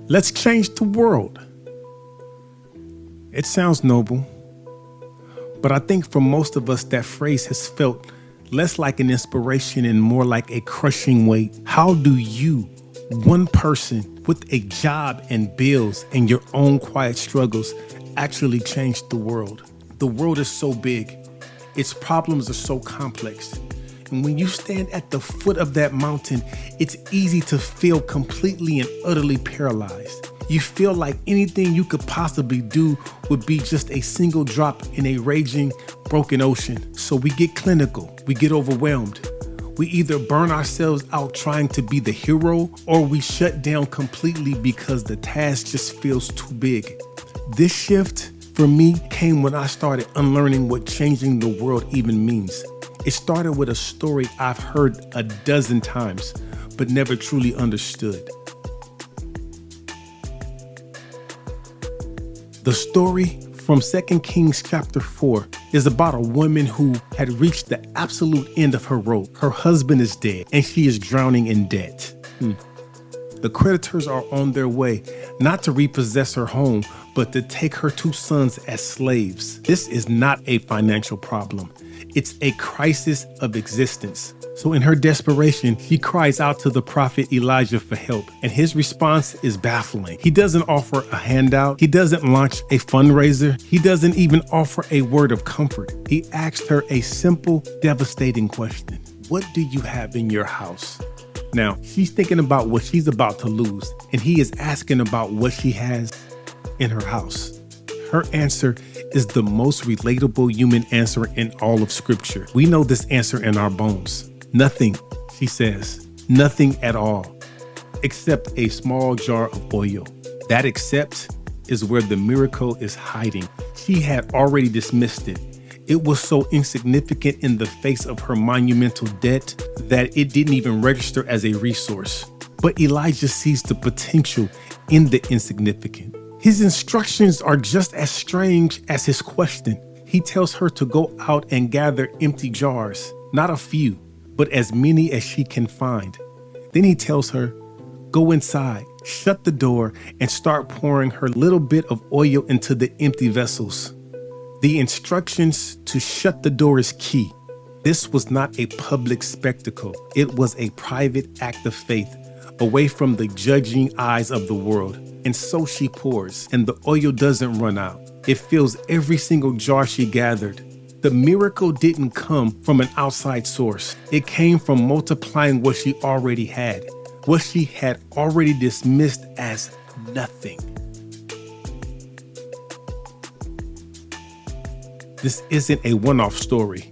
Let's change the world. It sounds noble, but I think for most of us that phrase has felt less like an inspiration and more like a crushing weight. How do you, one person with a job and bills and your own quiet struggles, actually change the world? The world is so big. Its problems are so complex. And when you stand at the foot of that mountain, it's easy to feel completely and utterly paralyzed. You feel like anything you could possibly do would be just a single drop in a raging, broken ocean. So we get clinical, we get overwhelmed. We either burn ourselves out trying to be the hero, or we shut down completely because the task just feels too big. This shift for me came when I started unlearning what changing the world even means. It started with a story I've heard a dozen times, but never truly understood. The story from 2 Kings chapter 4 is about a woman who had reached the absolute end of her rope. Her husband is dead and she is drowning in debt. The creditors are on their way, not to repossess her home, but to take her 2 sons as slaves. This is not a financial problem. It's a crisis of existence. So in her desperation, she cries out to the prophet Elijah for help, and his response is baffling. He doesn't offer a handout. He doesn't launch a fundraiser. He doesn't even offer a word of comfort. He asked her a simple, devastating question. What do you have in your house? Now, she's thinking about what she's about to lose, and he is asking about what she has in her house. Her answer is the most relatable human answer in all of Scripture. We know this answer in our bones. Nothing, she says, nothing at all, except a small jar of oil. That except is where the miracle is hiding. She had already dismissed it. It was so insignificant in the face of her monumental debt that it didn't even register as a resource. But Elijah sees the potential in the insignificant. His instructions are just as strange as his question. He tells her to go out and gather empty jars, not a few, but as many as she can find. Then he tells her, go inside, shut the door, and start pouring her little bit of oil into the empty vessels. The instructions to shut the door is key. This was not a public spectacle. It was a private act of faith, away from the judging eyes of the world. And so she pours, and the oil doesn't run out. It fills every single jar she gathered. The miracle didn't come from an outside source. It came from multiplying what she already had, what she had already dismissed as nothing. This isn't a one-off story.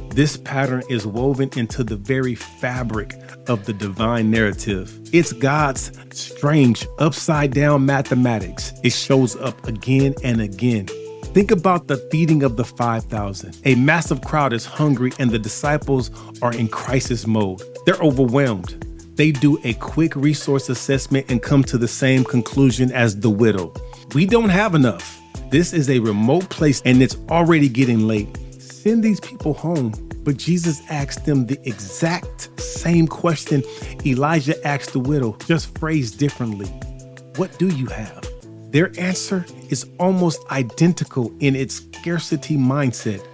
This pattern is woven into the very fabric of the divine narrative. It's God's strange upside-down mathematics. It shows up again and again. Think about the feeding of the 5,000. A massive crowd is hungry and the disciples are in crisis mode. They're overwhelmed. They do a quick resource assessment and come to the same conclusion as the widow. We don't have enough. This is a remote place and it's already getting late. Send these people home. But Jesus asked them the exact same question Elijah asked the widow, just phrased differently. What do you have? Their answer is almost identical in its scarcity mindset.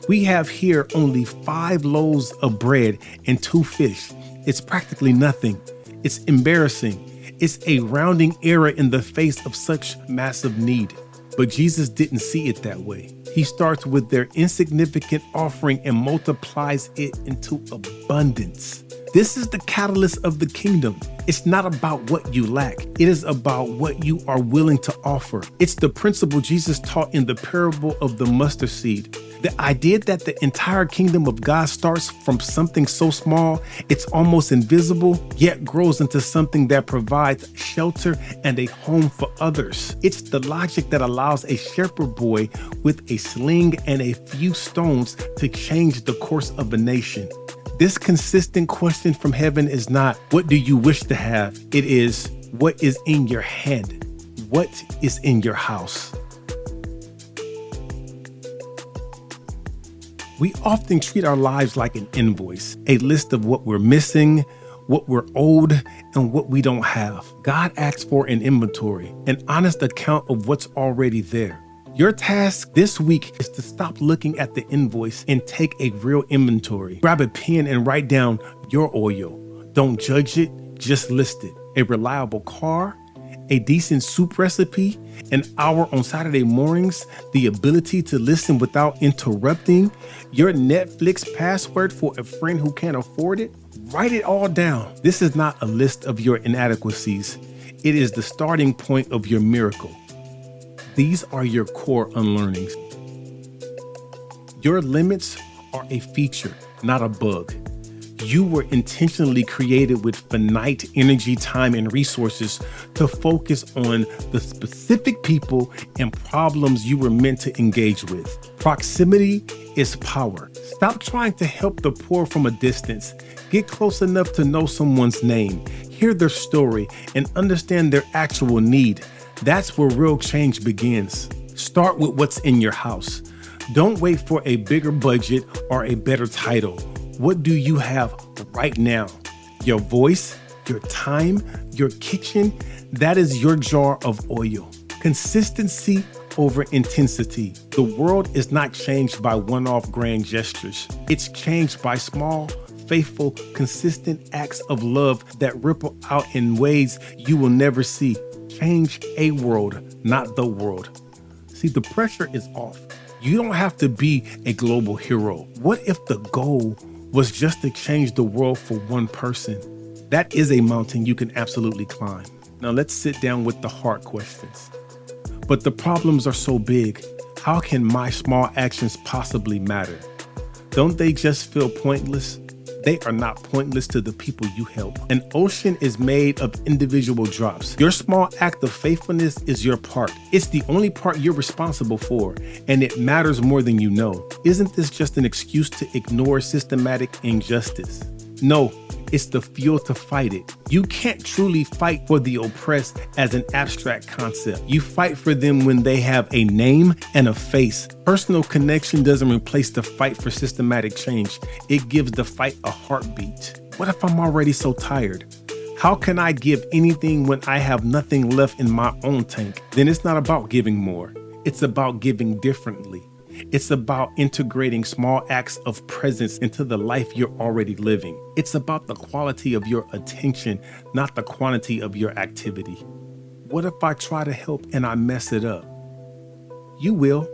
We have here only 5 loaves of bread and 2 fish. It's practically nothing. It's embarrassing. It's a rounding error in the face of such massive need. But Jesus didn't see it that way. He starts with their insignificant offering and multiplies it into abundance. This is the catalyst of the kingdom. It's not about what you lack. It is about what you are willing to offer. It's the principle Jesus taught in the parable of the mustard seed. The idea that the entire kingdom of God starts from something so small, it's almost invisible, yet grows into something that provides shelter and a home for others. It's the logic that allows a shepherd boy with a sling and a few stones to change the course of a nation. This consistent question from heaven is not, what do you wish to have? It is, what is in your hand? What is in your house? We often treat our lives like an invoice, a list of what we're missing, what we're owed, and what we don't have. God asks for an inventory, an honest account of what's already there. Your task this week is to stop looking at the invoice and take a real inventory. Grab a pen and write down your oil. Don't judge it, just list it. A reliable car, a decent soup recipe, an hour on Saturday mornings, the ability to listen without interrupting, your Netflix password for a friend who can't afford it. Write it all down. This is not a list of your inadequacies. It is the starting point of your miracle. These are your core unlearnings. Your limits are a feature, not a bug. You were intentionally created with finite energy, time, and resources to focus on the specific people and problems you were meant to engage with. Proximity is power. Stop trying to help the poor from a distance. Get close enough to know someone's name, hear their story, and understand their actual need. That's where real change begins. Start with what's in your house. Don't wait for a bigger budget or a better title. What do you have right now? Your voice, your time, your kitchen, that is your jar of oil. Consistency over intensity. The world is not changed by one-off grand gestures. It's changed by small, faithful, consistent acts of love that ripple out in ways you will never see. Change a world, not the world. See, the pressure is off. You don't have to be a global hero. What if the goal was just to change the world for one person? That is a mountain you can absolutely climb. Now let's sit down with the hard questions. But the problems are so big. How can my small actions possibly matter? Don't they just feel pointless? They are not pointless to the people you help. An ocean is made of individual drops. Your small act of faithfulness is your part. It's the only part you're responsible for, and it matters more than you know. Isn't this just an excuse to ignore systematic injustice? No, it's the fuel to fight it. You can't truly fight for the oppressed as an abstract concept. You fight for them when they have a name and a face. Personal connection doesn't replace the fight for systematic change. It gives the fight a heartbeat. What if I'm already so tired? How can I give anything when I have nothing left in my own tank? Then it's not about giving more. It's about giving differently. It's about integrating small acts of presence into the life you're already living. It's about the quality of your attention, not the quantity of your activity. What if I try to help and I mess it up? You will.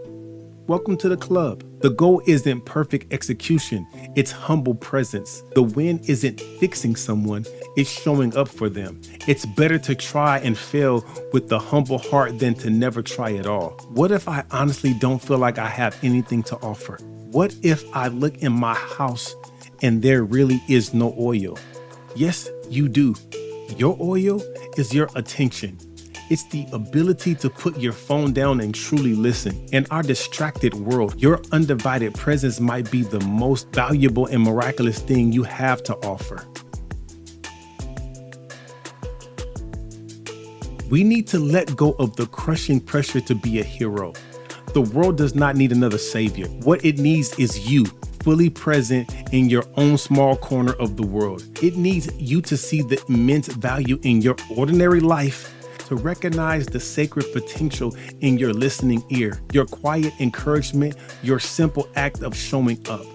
Welcome to the club. The goal isn't perfect execution, it's humble presence. The win isn't fixing someone, it's showing up for them. It's better to try and fail with the humble heart than to never try at all. What if I honestly don't feel like I have anything to offer? What if I look in my house and there really is no oil? Yes, you do. Your oil is your attention. It's the ability to put your phone down and truly listen. In our distracted world, your undivided presence might be the most valuable and miraculous thing you have to offer. We need to let go of the crushing pressure to be a hero. The world does not need another savior. What it needs is you, fully present in your own small corner of the world. It needs you to see the immense value in your ordinary life, to recognize the sacred potential in your listening ear, your quiet encouragement, your simple act of showing up.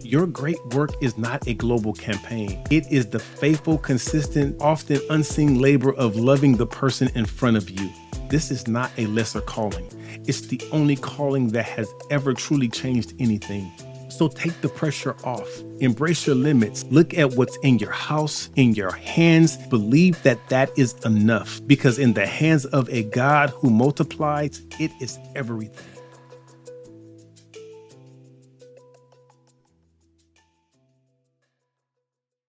Your great work is not a global campaign. It is the faithful, consistent, often unseen labor of loving the person in front of you. This is not a lesser calling. It's the only calling that has ever truly changed anything. So take the pressure off. Embrace your limits. Look at what's in your house, in your hands. Believe that that is enough, because in the hands of a God who multiplies, it is everything.